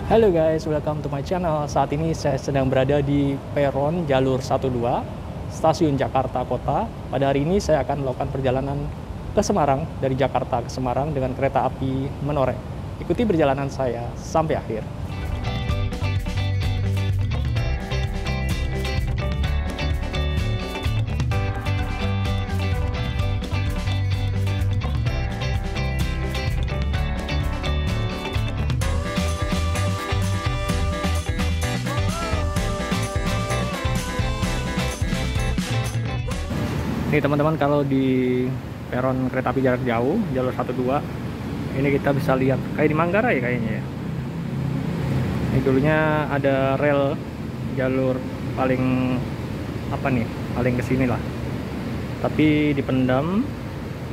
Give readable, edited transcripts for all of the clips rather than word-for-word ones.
Halo guys, welcome to my channel. Saat ini saya sedang berada di peron jalur 12 stasiun Jakarta Kota. Pada hari ini saya akan melakukan perjalanan ke Semarang, dari Jakarta ke Semarang dengan kereta api Menoreh. Ikuti perjalanan saya sampai akhir. Ini teman-teman, kalau di peron kereta api jarak jauh jalur 12 ini kita bisa lihat kayak di Manggarai kayaknya ya. Ini dulunya ada rel jalur paling paling kesini lah, tapi dipendam,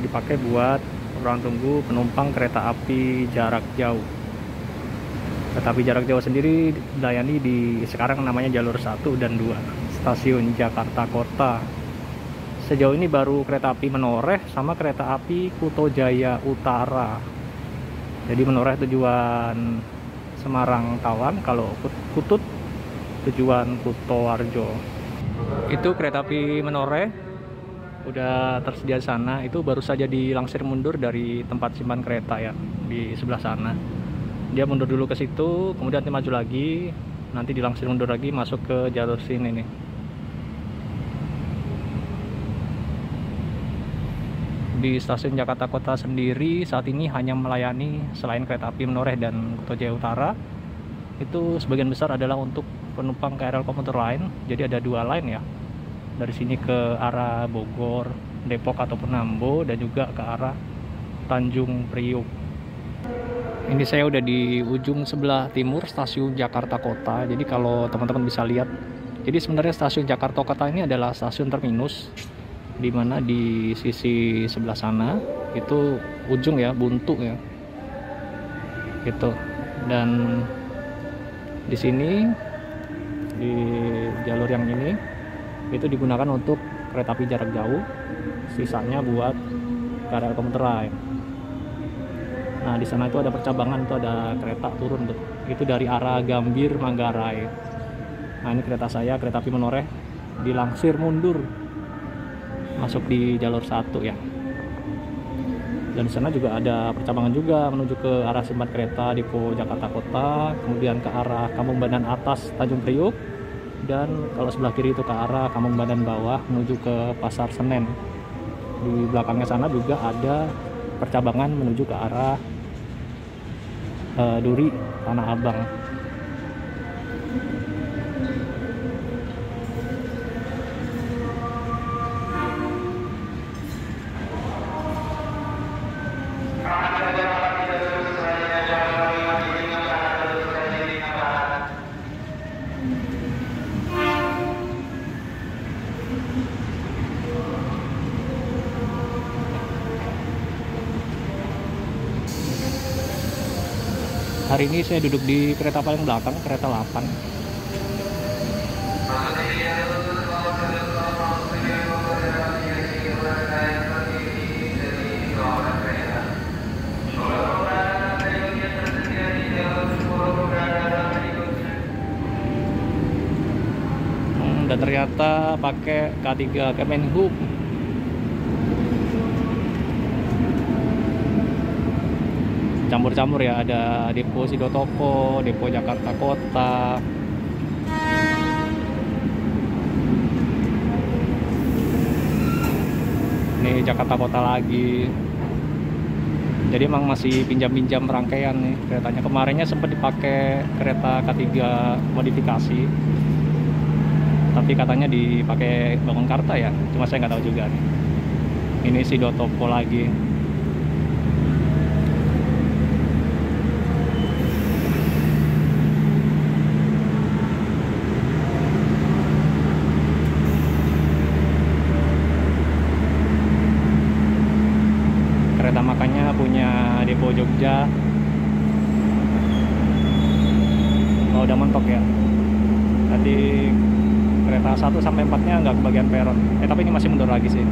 dipakai buat ruang tunggu penumpang kereta api jarak jauh. Kereta api jarak jauh sendiri dilayani di sekarang namanya jalur 1 dan 2 stasiun Jakarta Kota. Sejauh ini baru kereta api Menoreh sama kereta api Kuto Jaya Utara. Jadi Menoreh tujuan Semarang Tawang, kalau Kutut tujuan Kutoarjo. Itu kereta api Menoreh udah tersedia di sana. Itu baru saja dilangsir mundur dari tempat simpan kereta ya, di sebelah sana. Dia mundur dulu ke situ, kemudian dia maju lagi, nanti dilangsir mundur lagi masuk ke jalur sini nih. Di stasiun Jakarta Kota sendiri saat ini hanya melayani, selain kereta api Menoreh dan Kuto Jaya Utara, itu sebagian besar adalah untuk penumpang KRL komuter lain. Jadi ada 2 line ya, dari sini ke arah Bogor, Depok ataupun Nambo, dan juga ke arah Tanjung Priuk. Ini saya udah di ujung sebelah timur stasiun Jakarta Kota. Jadi kalau teman-teman bisa lihat, jadi sebenarnya stasiun Jakarta Kota ini adalah stasiun terminus, di mana di sisi sebelah sana itu ujung ya, buntu ya gitu. Dan di sini di jalur yang ini itu digunakan untuk kereta api jarak jauh, sisanya buat KRL komuter lain. Nah di sana itu ada percabangan, itu ada kereta turun tuh, itu dari arah Gambir Manggarai. Nah ini kereta saya, kereta api Menoreh, dilangsir mundur masuk di jalur 1 ya. Dan di sana juga ada percabangan juga menuju ke arah simpan kereta Depo Jakarta Kota, kemudian ke arah Kampung Bandan Atas Tanjung Priuk, dan kalau sebelah kiri itu ke arah Kampung Bandan Bawah menuju ke Pasar Senen. Di belakangnya sana juga ada percabangan menuju ke arah Duri Tanah Abang. Hari ini saya duduk di kereta paling belakang, kereta 8. Dan ternyata pakai K3 Kemenhub. Campur-campur ya, ada Depo Sidotopo, Depo Jakarta Kota. Ini Jakarta Kota lagi. Jadi emang masih pinjam-pinjam rangkaian nih keretanya. Kemarinnya sempat dipakai kereta K3 modifikasi, tapi katanya dipakai Bangunkarta ya, cuma saya nggak tahu juga nih. Ini Sidotopo lagi. Kereta makannya punya Depo Jogja. Oh, udah mentok ya. Tadi kereta 1 sampai 4 nya nggak kebagian peron. Tapi ini masih mundur lagi sih.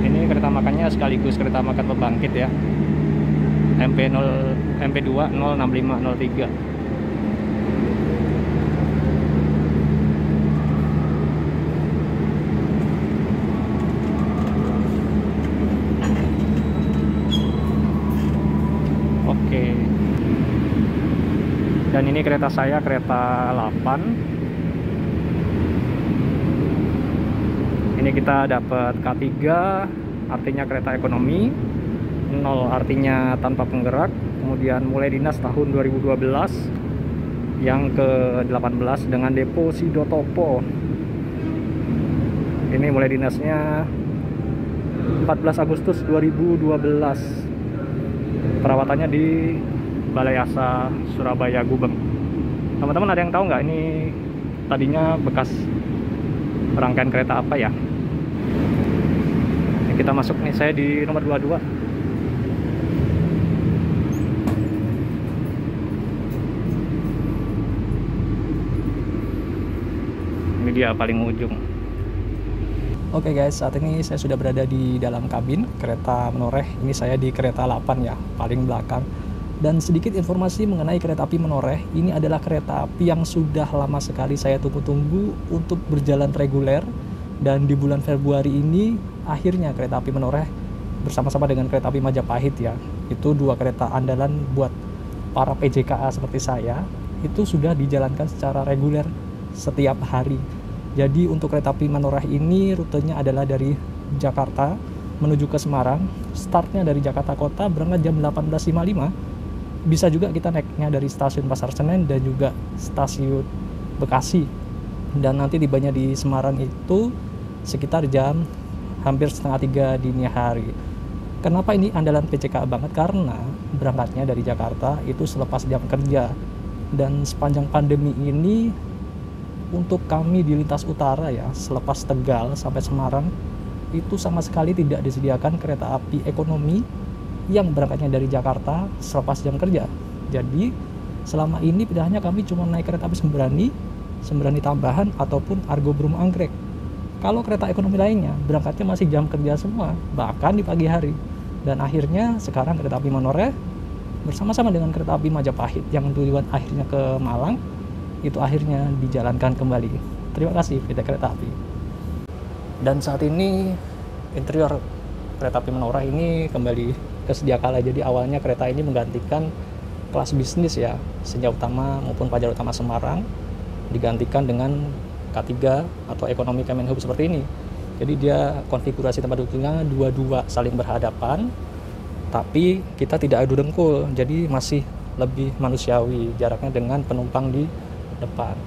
Ini kereta makannya stasiunnya sekaligus kereta makan pembangkit ya. MP2 06503. Oke. Dan ini kereta saya, kereta 8. Ini kita dapat K3, artinya kereta ekonomi. 0 artinya tanpa penggerak. Kemudian mulai dinas tahun 2012. Yang ke-18 dengan depo Sidotopo. Ini mulai dinasnya 14 Agustus 2012. Perawatannya di Balai Asa Surabaya Gubeng. Teman-teman ada yang tahu nggak ini tadinya bekas rangkaian kereta apa ya? Ini kita masuk nih, saya di nomor 22. Ini dia paling ujung. Oke guys, saat ini saya sudah berada di dalam kabin kereta Menoreh. Ini saya di kereta 8 ya, paling belakang. Dan sedikit informasi mengenai kereta api Menoreh. Ini adalah kereta api yang sudah lama sekali saya tunggu-tunggu untuk berjalan reguler. Dan di bulan Februari ini akhirnya kereta api Menoreh bersama-sama dengan kereta api Majapahit ya. Itu dua kereta andalan buat para PJKA seperti saya. Itu sudah dijalankan secara reguler setiap hari. Jadi untuk kereta api Menoreh ini rutenya adalah dari Jakarta menuju ke Semarang. Startnya dari Jakarta Kota, berangkat jam 18.55. Bisa juga kita naiknya dari stasiun Pasar Senen dan juga stasiun Bekasi. Dan nanti tibanya di Semarang itu sekitar jam hampir setengah 3 dini hari. Kenapa ini andalan PJKA banget? Karena berangkatnya dari Jakarta itu selepas jam kerja. Dan sepanjang pandemi ini untuk kami di lintas utara ya, selepas Tegal sampai Semarang itu sama sekali tidak disediakan kereta api ekonomi yang berangkatnya dari Jakarta selepas jam kerja. Jadi selama ini pilihannya kami cuma naik kereta api Sembrani tambahan ataupun Argo Bromo Anggrek. Kalau kereta ekonomi lainnya berangkatnya masih jam kerja semua, bahkan di pagi hari. Dan akhirnya sekarang kereta api Menoreh bersama-sama dengan kereta api Majapahit yang tujuan akhirnya ke Malang itu akhirnya dijalankan kembali. Terima kasih PT Kereta Api. Dan saat ini interior kereta api Menoreh ini kembali ke sedia kala. Jadi awalnya kereta ini menggantikan kelas bisnis ya, Senja Utama maupun Fajar Utama Semarang, digantikan dengan K3 atau ekonomi Kemenhub seperti ini. Jadi dia konfigurasi tempat duduknya dua-dua saling berhadapan, tapi kita tidak adu dengkul, jadi masih lebih manusiawi jaraknya dengan penumpang di depan.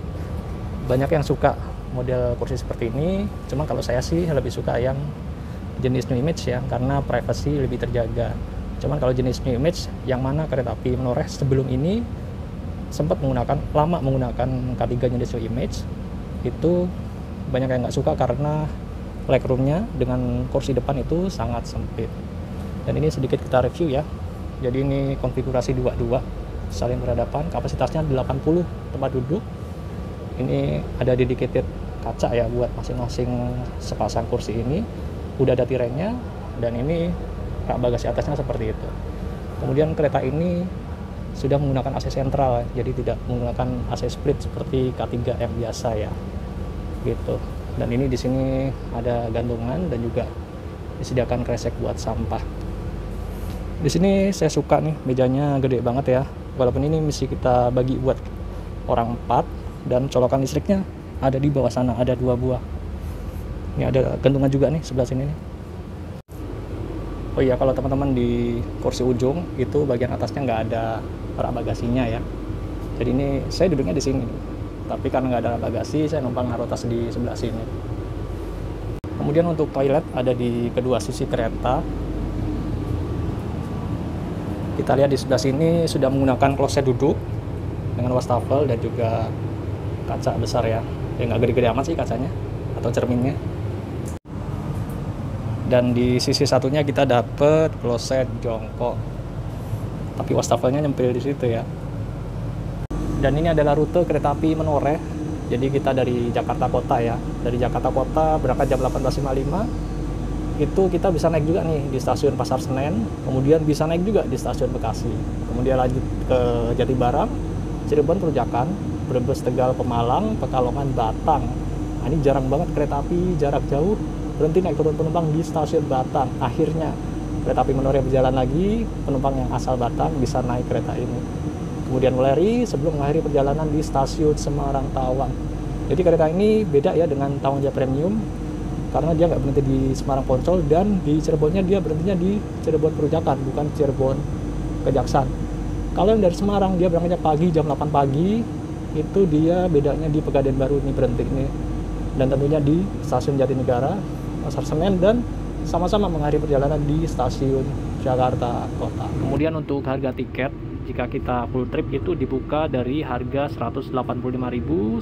Banyak yang suka model kursi seperti ini, cuma kalau saya sih lebih suka yang jenis New Image ya, karena privasi lebih terjaga. Cuman kalau jenis New Image yang mana kereta api Menoreh sebelum ini sempat lama menggunakan K3 jenis New Image, itu banyak yang nggak suka karena legroomnya dengan kursi depan itu sangat sempit. Dan ini sedikit kita review ya. Jadi ini konfigurasi dua-dua saling berhadapan, kapasitasnya 80 tempat duduk. Ini ada dedicated kaca ya buat masing-masing sepasang kursi ini. Udah ada tirainya, dan ini rak bagasi atasnya seperti itu. Kemudian kereta ini sudah menggunakan AC sentral, jadi tidak menggunakan AC split seperti K3 yang biasa ya. Gitu. Dan ini di sini ada gantungan dan juga disediakan kresek buat sampah. Di sini saya suka nih, mejanya gede banget ya. Walaupun ini mesti kita bagi buat orang 4, dan colokan listriknya ada di bawah sana, ada 2 buah. Ini ada gantungan juga nih sebelah sini nih. Oh iya, kalau teman-teman di kursi ujung itu bagian atasnya nggak ada rak bagasinya ya. Jadi ini saya duduknya di sini. Tapi karena nggak ada rak bagasi, saya numpang naruh tas di sebelah sini. Kemudian untuk toilet ada di kedua sisi kereta. Kita lihat di sebelah sini sudah menggunakan kloset duduk dengan wastafel dan juga kaca besar ya. Ya nggak gede-gede amat sih kacanya atau cerminnya. Dan di sisi satunya kita dapet kloset jongkok. Tapi wastafelnya nyempil di situ ya. Dan ini adalah rute kereta api Menoreh. Jadi kita dari Jakarta Kota ya. Dari Jakarta Kota berangkat jam 18.55. itu kita bisa naik juga nih di stasiun Pasar Senen, kemudian bisa naik juga di stasiun Bekasi, kemudian lanjut ke Jatibarang, Cirebon, Perujakan, Brebes, Tegal, Pemalang, Pekalongan, Batang. Nah, ini jarang banget kereta api jarak jauh berhenti naik turun penumpang di stasiun Batang. Akhirnya kereta api Menoreh berjalan lagi, penumpang yang asal Batang bisa naik kereta ini. Kemudian Weleri sebelum mengakhiri perjalanan di stasiun Semarang Tawang. Jadi kereta ini beda ya dengan Tawang Jaya Premium, karena dia nggak berhenti di Semarang Poncol, dan di Cirebonnya dia berhentinya di Cirebon Perujakan, bukan Cirebon Kejaksan. Kalau yang dari Semarang dia berangkatnya pagi jam 8 pagi, itu dia bedanya di Pegadaian Baru ini berhenti ini, dan tentunya di stasiun Jatinegara, Pasar Senen, dan sama-sama mengakhiri perjalanan di stasiun Jakarta Kota. Kemudian untuk harga tiket, jika kita full trip itu dibuka dari harga 185.000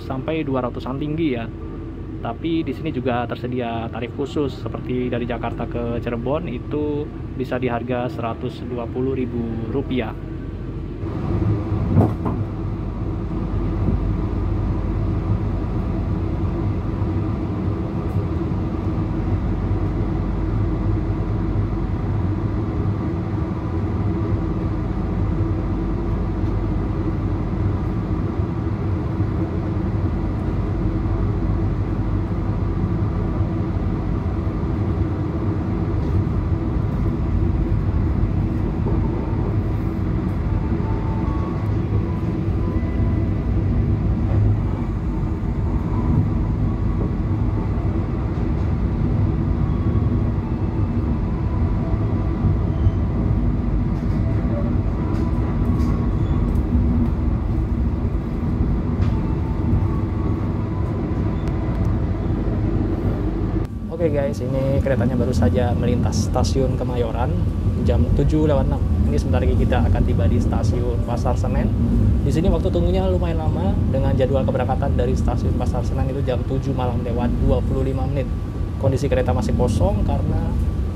sampai 200-an tinggi ya. Tapi di sini juga tersedia tarif khusus, seperti dari Jakarta ke Cirebon itu bisa di harga Rp120.000. Oke guys, ini keretanya baru saja melintas stasiun Kemayoran jam 7:06. Ini sebentar lagi kita akan tiba di stasiun Pasar Senen. Di sini waktu tunggunya lumayan lama, dengan jadwal keberangkatan dari stasiun Pasar Senen itu jam 7 malam lewat 25 menit. Kondisi kereta masih kosong karena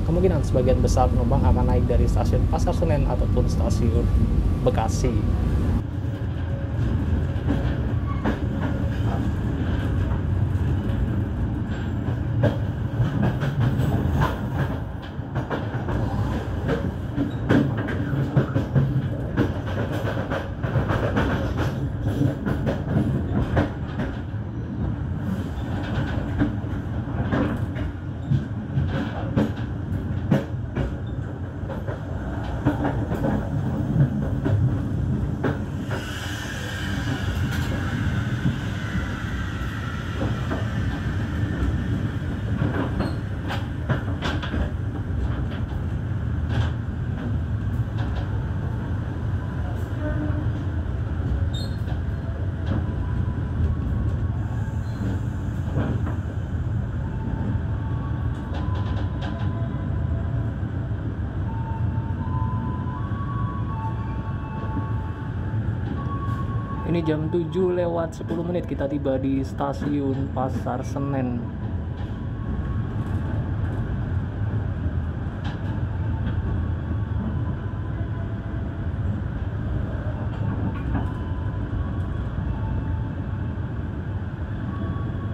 kemungkinan sebagian besar penumpang akan naik dari stasiun Pasar Senen ataupun stasiun Bekasi. Ini jam 7:10 kita tiba di stasiun Pasar Senen.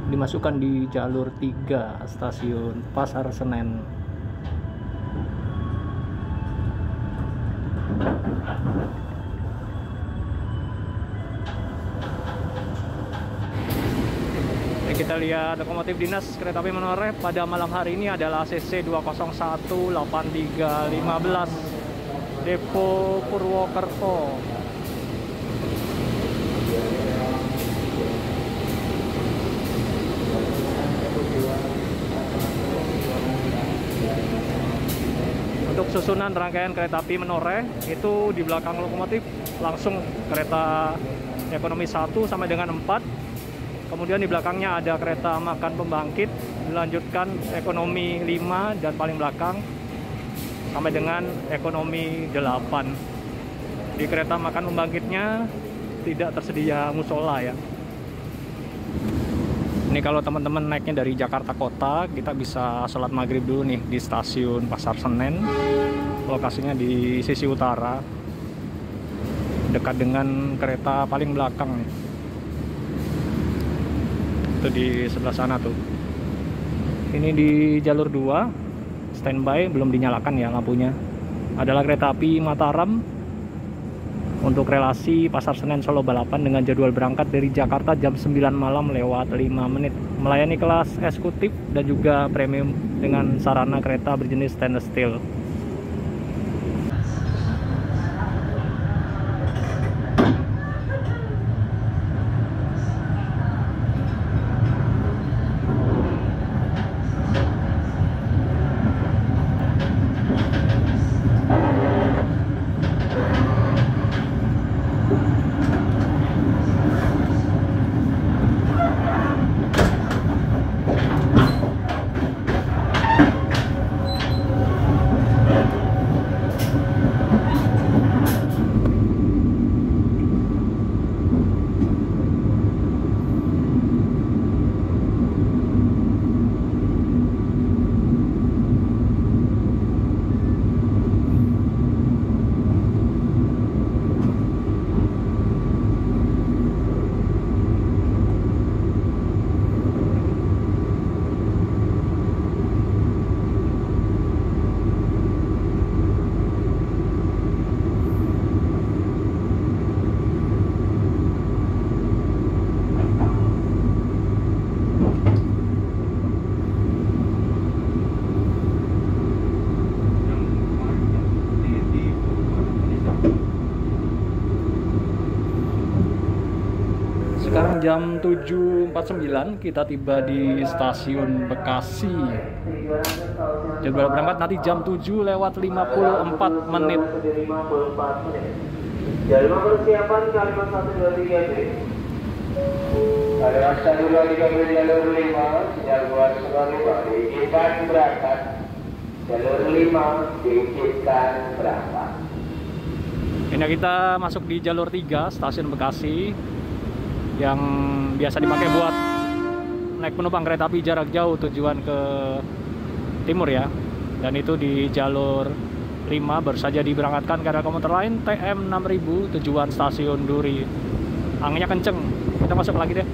Dimasukkan di jalur 3 stasiun Pasar Senen. Kita lihat lokomotif dinas kereta api Menoreh pada malam hari ini adalah CC 2018315 Depo Purwokerto. Untuk susunan rangkaian kereta api Menoreh itu di belakang lokomotif langsung kereta ekonomi 1 sampai dengan 4. Kemudian di belakangnya ada kereta makan pembangkit, dilanjutkan ekonomi 5, dan paling belakang sampai dengan ekonomi 8. Di kereta makan pembangkitnya tidak tersedia musola ya. Ini kalau teman-teman naiknya dari Jakarta Kota, kita bisa sholat maghrib dulu nih di stasiun Pasar Senen. Lokasinya di sisi utara, dekat dengan kereta paling belakang nih. Itu di sebelah sana tuh. Ini di jalur 2 standby, belum dinyalakan ya lampunya. Adalah kereta api Mataram untuk relasi Pasar Senen Solo Balapan dengan jadwal berangkat dari Jakarta jam 9 malam lewat 5 menit. Melayani kelas eksekutif dan juga premium dengan sarana kereta berjenis stainless steel. Sekarang jam 7.49, kita tiba di stasiun Bekasi. Jadwal berangkat nanti jam 7 lewat 54 menit. Jalur persiapan Kalimat 123B. Kalimat 123B jalur 5, sinyal buat 5 diizinkan berangkat. Jalur 5 diizinkan berangkat. Ini kita masuk di jalur 3 stasiun Bekasi, yang biasa dipakai buat naik penumpang kereta api jarak jauh tujuan ke timur ya. Dan itu di jalur 5 baru saja diberangkatkan KRL komuter lain TM 6000 tujuan stasiun Duri. Anginnya kenceng, kita masuk lagi deh.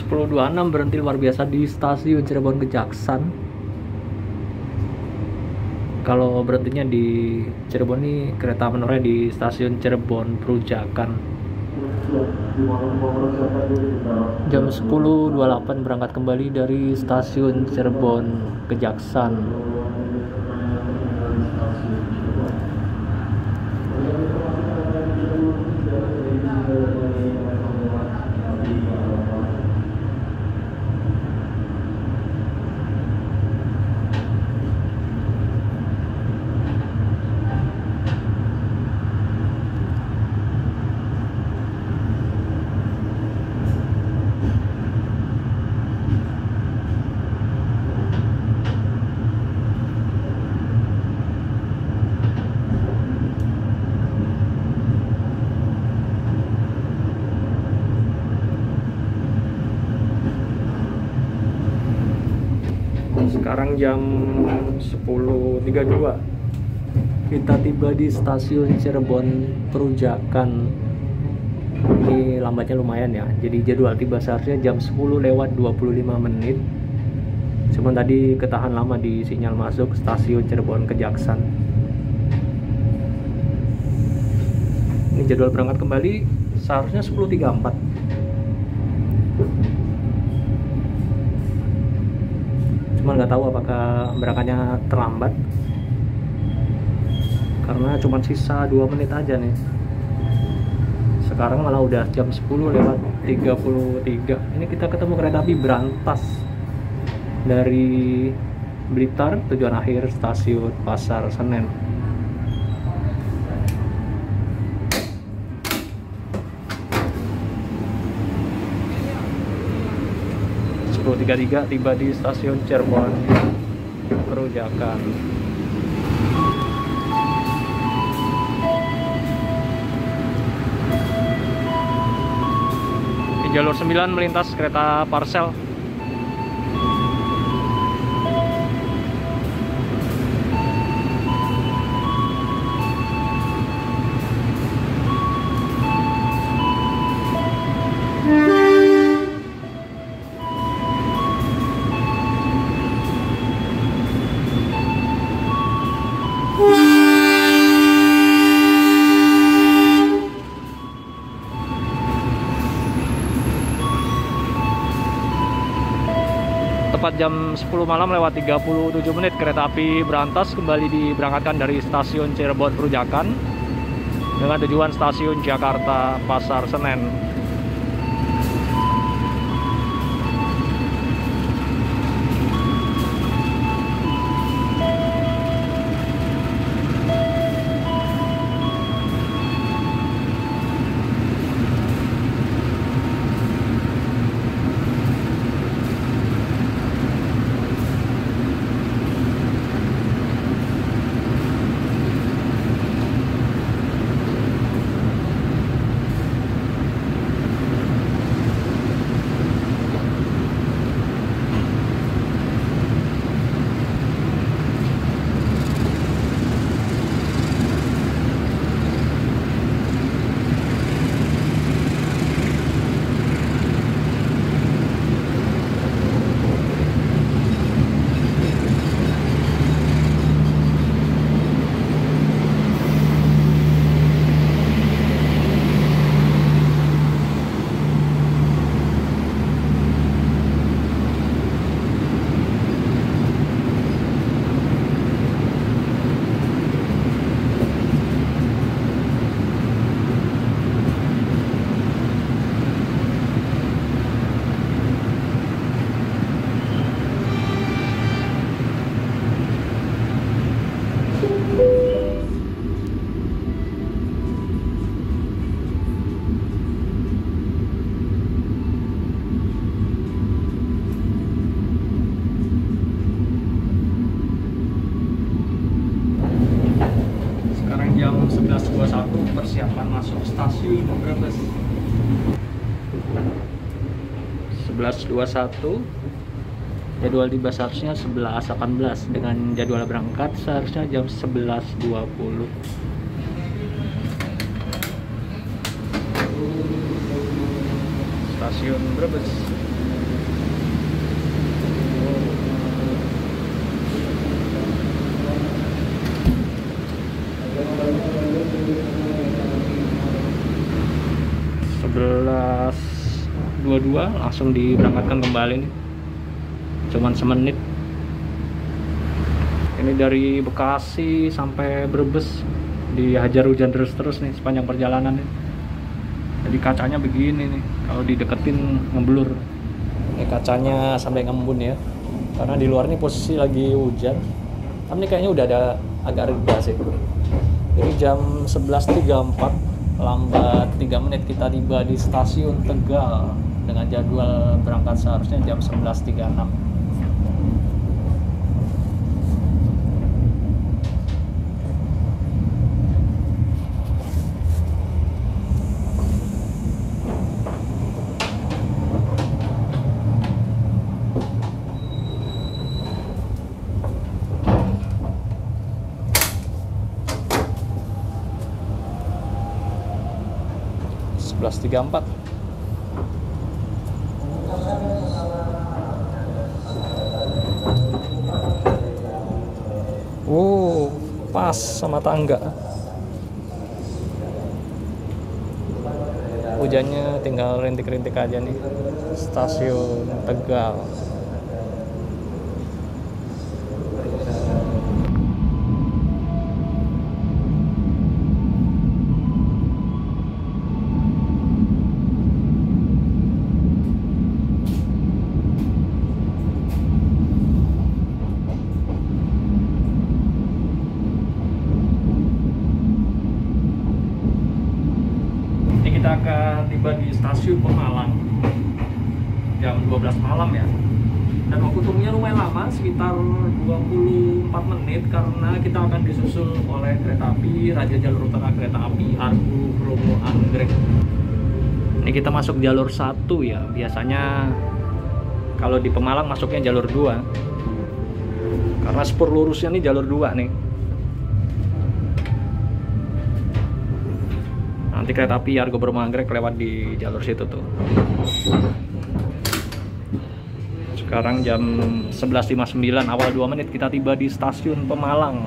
10.26 berhenti luar biasa di stasiun Cirebon Kejaksan. Kalau berhentinya di Cirebon nih kereta menoreh di stasiun Cirebon Perujakan. Jam 10.28 berangkat kembali dari stasiun Cirebon Kejaksan. Sekarang jam 10.32, kita tiba di stasiun Cirebon Perujakan. Ini lambatnya lumayan ya, jadi jadwal tiba seharusnya jam 10:25. Cuman tadi ketahan lama di sinyal masuk stasiun Cirebon Kejaksan. Ini jadwal berangkat kembali seharusnya 10.34. Cuman nggak tahu apakah berangkatnya terlambat karena cuma sisa 2 menit aja nih. Sekarang malah udah jam 10:33. Ini kita ketemu kereta api berantas dari Blitar, tujuan akhir stasiun Pasar Senen. Tiba di stasiun Cirebon Perujakan. Di jalur 9 melintas kereta Parsel. Tepat jam 10 malam lewat 37 menit kereta api berantas kembali diberangkatkan dari stasiun Cirebon Perujakan dengan tujuan stasiun Jakarta Pasar Senen. Jam 11.21 persiapan masuk stasiun Brebes. 11.21 jadwal tiba seharusnya 11.18 dengan jadwal berangkat seharusnya jam 11.20. Stasiun Brebes. 11.22 langsung diberangkatkan kembali nih, cuman semenit. Ini dari Bekasi sampai Brebes dihajar hujan terus nih sepanjang perjalanan nih. Jadi kacanya begini nih, kalau dideketin ngeblur. Ini kacanya sampai ngembun ya, karena di luar nih posisi lagi hujan. Tapi ini kayaknya udah ada agak reda sih. Jadi jam 11.34, lambat 3 menit kita tiba di stasiun Tegal dengan jadwal berangkat seharusnya jam 11.36. Pas sama tangga. Hujannya tinggal rintik-rintik aja nih. Stasiun Tegal. Kita akan tiba di stasiun Pemalang jam 12 malam ya, dan waktu tunggunya lumayan lama, sekitar 24 menit, karena kita akan disusul oleh kereta api Raja Jalur Utara Kereta Api Argo Bromo Anggrek. Ini kita masuk jalur 1 ya, biasanya kalau di Pemalang masuknya jalur 2 karena spur lurusnya nih jalur 2 nih. Nanti kereta api Argo Bromo Anggrek lewat di jalur situ tuh. Sekarang jam 11.59, awal 2 menit kita tiba di stasiun Pemalang.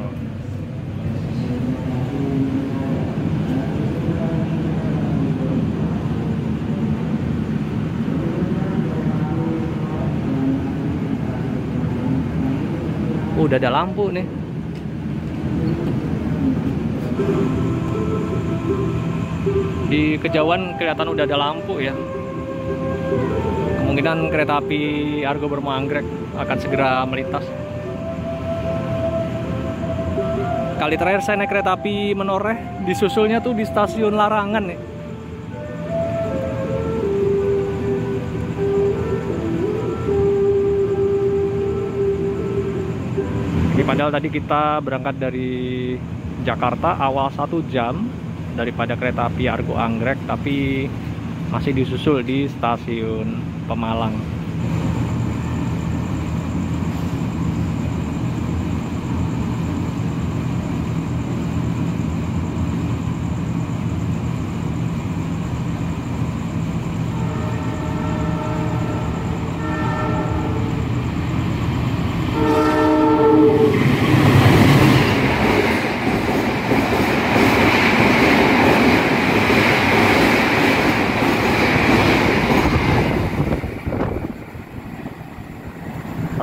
Udah ada lampu nih. Di kejauhan kelihatan udah ada lampu ya. Kemungkinan kereta api Argo Bromo Anggrek akan segera melintas. Kali terakhir saya naik kereta api Menoreh, disusulnya tuh di stasiun Larangan nih. Ini padahal tadi kita berangkat dari Jakarta awal 1 jam daripada kereta api Argo Anggrek, tapi masih disusul di stasiun Pemalang.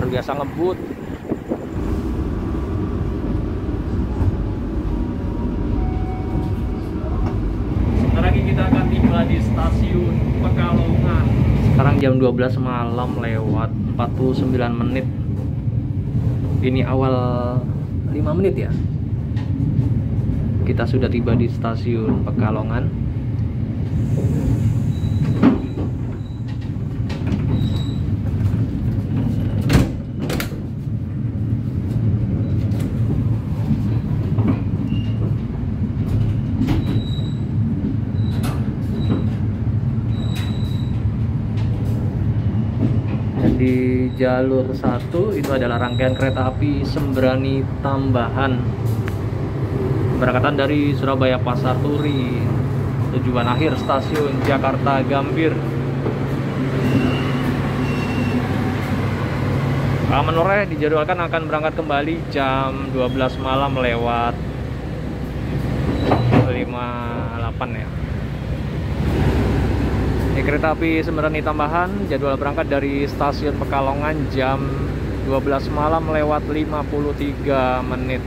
Biasa ngebut. Sebentar lagi kita akan tiba di stasiun Pekalongan. Sekarang jam 12 malam lewat 49 menit. Ini awal 5 menit ya. Kita sudah tiba di stasiun Pekalongan. Di jalur 1 itu adalah rangkaian kereta api Sembrani tambahan, berangkatan dari Surabaya Pasar Turi, tujuan akhir stasiun Jakarta Gambir. Menoreh dijadwalkan akan berangkat kembali jam 12 malam lewat 15 ya. Ini kereta api Sembrani tambahan, jadwal berangkat dari stasiun Pekalongan jam 12 malam lewat 53 menit.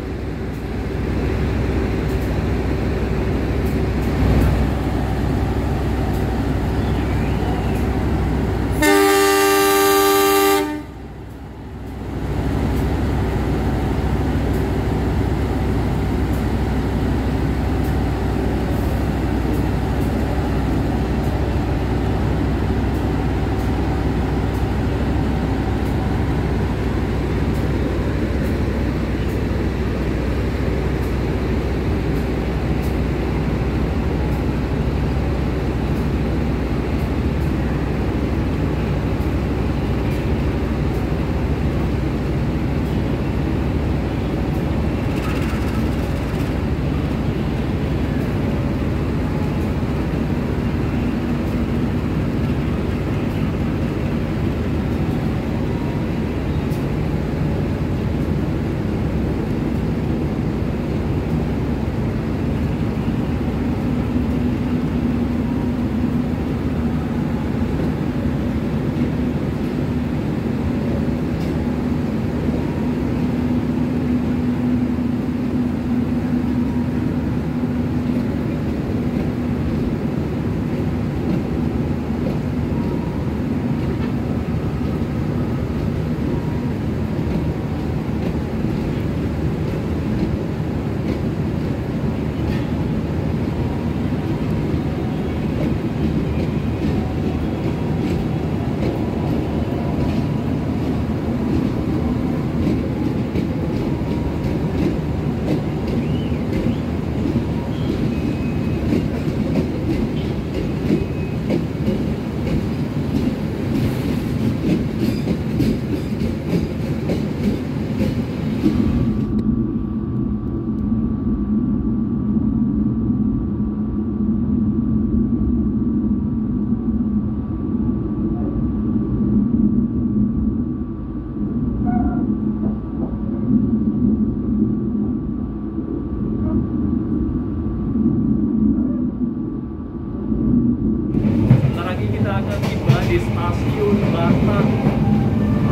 Di stasiun Batang,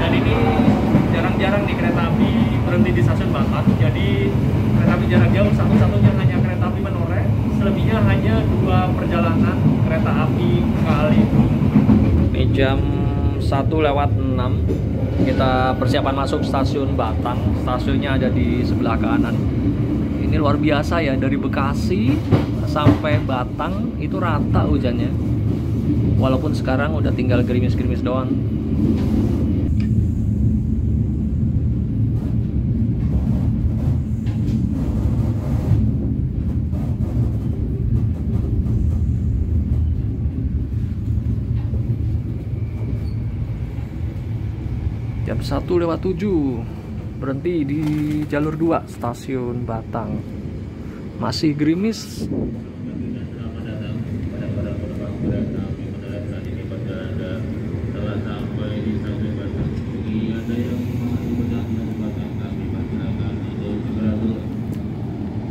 dan ini jarang-jarang nih kereta api berhenti di stasiun Batang. Jadi kereta api jarak jauh satu-satunya hanya kereta api Menoreh, selebihnya hanya 2 perjalanan kereta api Kaligung. Ini jam 1:06, kita persiapan masuk stasiun Batang. Stasiunnya ada di sebelah kanan. Ini luar biasa ya, dari Bekasi sampai Batang itu rata hujannya. Walaupun sekarang udah tinggal gerimis-gerimis doang. Jam 1:07, berhenti di jalur 2 stasiun Batang. Masih gerimis.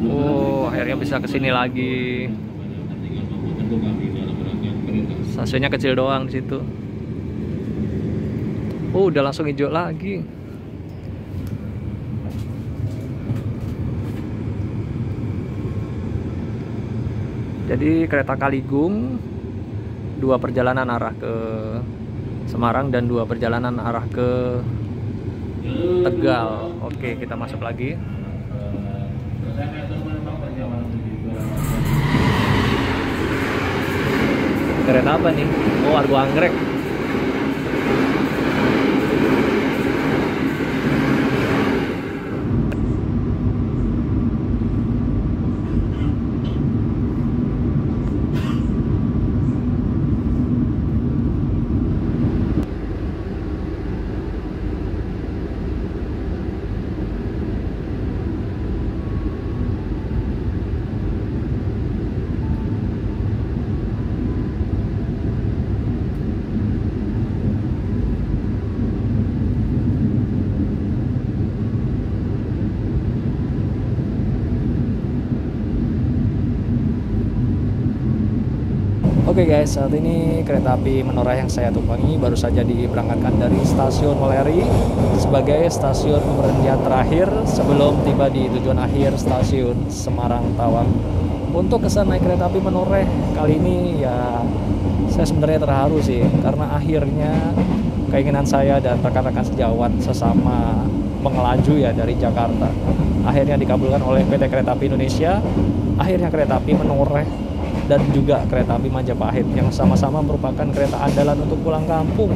Oh, akhirnya bisa kesini lagi. Stasiunnya kecil doang di situ. Oh, udah langsung hijau lagi. Jadi kereta Kaligung 2 perjalanan arah ke Semarang dan 2 perjalanan arah ke Tegal. Oke, kita masuk lagi. Kereta apa nih? Oh, Argo Anggrek. Oke guys, saat ini kereta api Menoreh yang saya tumpangi baru saja diberangkatkan dari stasiun Weleri sebagai stasiun pemberhentian terakhir sebelum tiba di tujuan akhir stasiun Semarang Tawang. Untuk kesan naik kereta api Menoreh kali ini ya saya sebenarnya terharu sih, karena akhirnya keinginan saya dan rekan-rekan sejawat sesama pengelaju ya dari Jakarta akhirnya dikabulkan oleh PT Kereta Api Indonesia. Akhirnya kereta api Menoreh dan juga kereta api Majapahit yang sama-sama merupakan kereta andalan untuk pulang kampung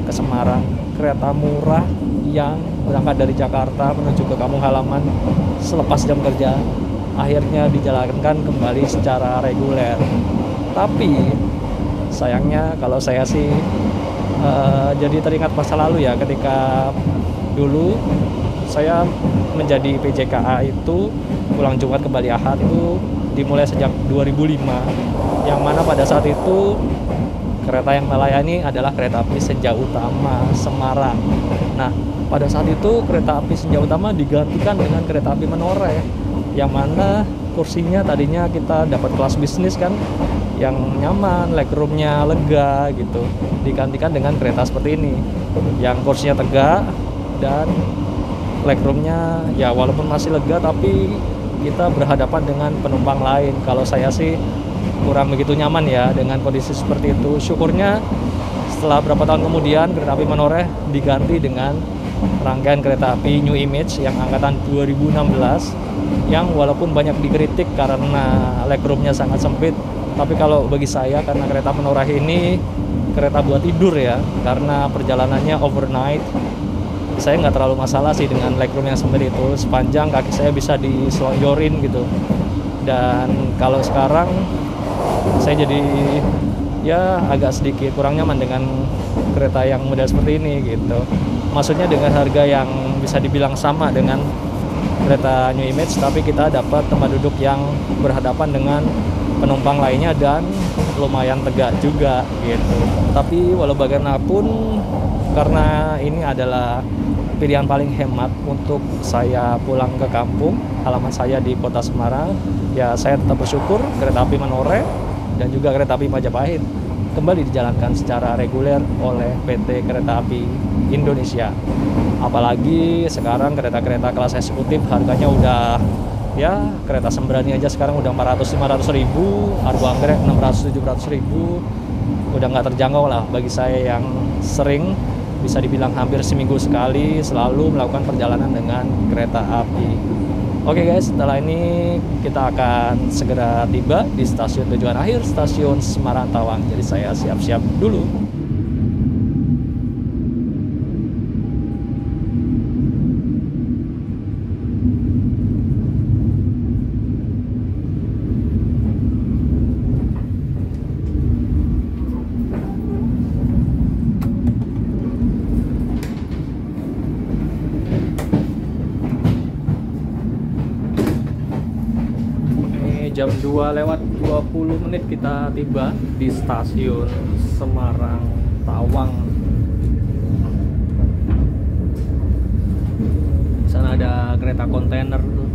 ke Semarang, kereta murah yang berangkat dari Jakarta menuju ke kampung halaman selepas jam kerja, akhirnya dijalankan kembali secara reguler. Tapi sayangnya kalau saya sih jadi teringat masa lalu ya, ketika dulu saya menjadi PJKA itu pulang Jumat kembali Ahad itu dimulai sejak 2005, yang mana pada saat itu kereta yang melayani adalah kereta api Senja Utama Semarang. Nah, pada saat itu kereta api Senja Utama digantikan dengan kereta api Menoreh, yang mana kursinya tadinya kita dapat kelas bisnis kan, yang nyaman, legroomnya lega gitu, digantikan dengan kereta seperti ini yang kursinya tegak dan legroomnya ya walaupun masih lega tapi kita berhadapan dengan penumpang lain. Kalau saya sih kurang begitu nyaman ya dengan kondisi seperti itu. Syukurnya setelah berapa tahun kemudian kereta api Menoreh diganti dengan rangkaian kereta api New Image yang angkatan 2016, yang walaupun banyak dikritik karena legroomnya sangat sempit, tapi kalau bagi saya karena kereta Menoreh ini kereta buat tidur ya, karena perjalanannya overnight, saya nggak terlalu masalah sih dengan legroom yang sempit itu, sepanjang kaki saya bisa diselonjorin gitu. Dan kalau sekarang saya jadi ya agak sedikit kurang nyaman dengan kereta yang model seperti ini gitu. Maksudnya dengan harga yang bisa dibilang sama dengan kereta New Image, tapi kita dapat tempat duduk yang berhadapan dengan penumpang lainnya dan lumayan tegak juga gitu. Tapi walau bagaimanapun karena ini adalah pilihan paling hemat untuk saya pulang ke kampung halaman saya di kota Semarang, ya saya tetap bersyukur kereta api Menoreh dan juga kereta api Majapahit kembali dijalankan secara reguler oleh PT Kereta Api Indonesia. Apalagi sekarang kereta-kereta kelas eksekutif harganya udah ya, kereta Sembrani aja sekarang udah 400-500 ribu, Argo Anggrek 600-700 ribu, udah nggak terjangkau lah bagi saya yang sering bisa dibilang hampir seminggu sekali selalu melakukan perjalanan dengan kereta api. Oke guys, setelah ini kita akan segera tiba di stasiun tujuan akhir, stasiun Semarang Tawang. Jadi saya siap-siap dulu. Jam 2:20 kita tiba di stasiun Semarang Tawang. Di sana ada kereta kontainer tuh.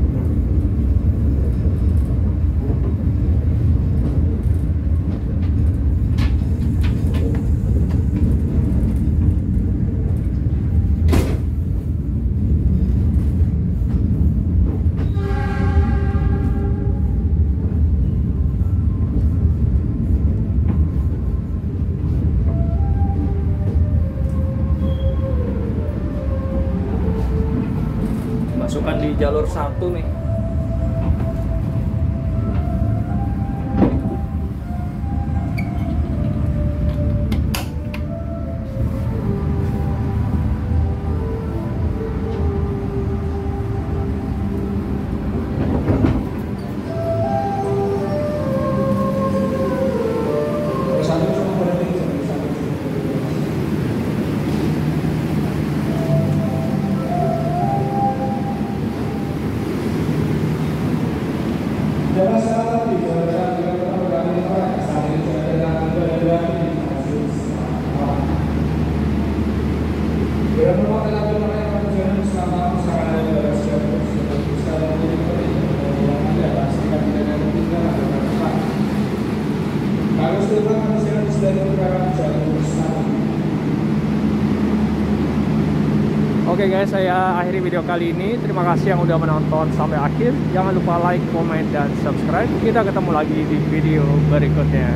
Masukkan di jalur 1 nih. Oke guys, saya akhiri video kali ini. Terima kasih yang udah menonton sampai akhir. Jangan lupa like, comment, dan subscribe. Kita ketemu lagi di video berikutnya.